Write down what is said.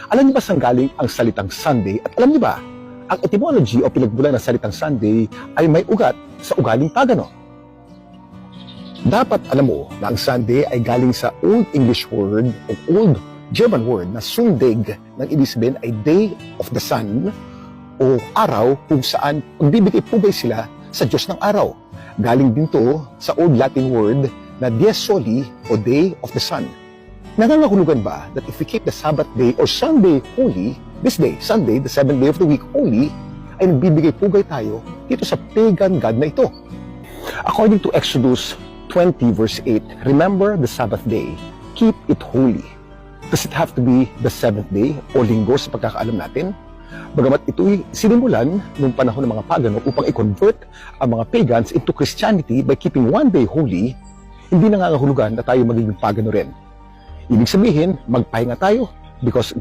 Alam niyo ba saan galing ang salitang Sunday? At alam niyo ba, ang etymology o pinagmulan ng salitang Sunday ay may ugat sa ugaling pagano. Dapat alam mo na ang Sunday ay galing sa Old English word o Old German word na Sundag, nang ibig sabihin ay Day of the Sun o araw kung saan magbibigay pugay sila sa Diyos ng araw. Galing din to sa Old Latin word na Dies Soli o Day of the Sun. Nangangahulugan ba that if we keep the Sabbath day or Sunday holy, this day, Sunday, the 7th day of the week holy, ay nagbibigay pugay tayo dito sa pagan god na ito. According to Exodus 20 verse 8, remember the Sabbath day, keep it holy. Does it have to be the 7th day o linggo sa pagkakaalam natin? Bagamat ito'y sinimulan noong panahon ng mga pagano upang i-convert ang mga pagans into Christianity by keeping one day holy, hindi nangangahulugan na tayo magiging pagano rin. Ibig sabihin, magpahinga tayo because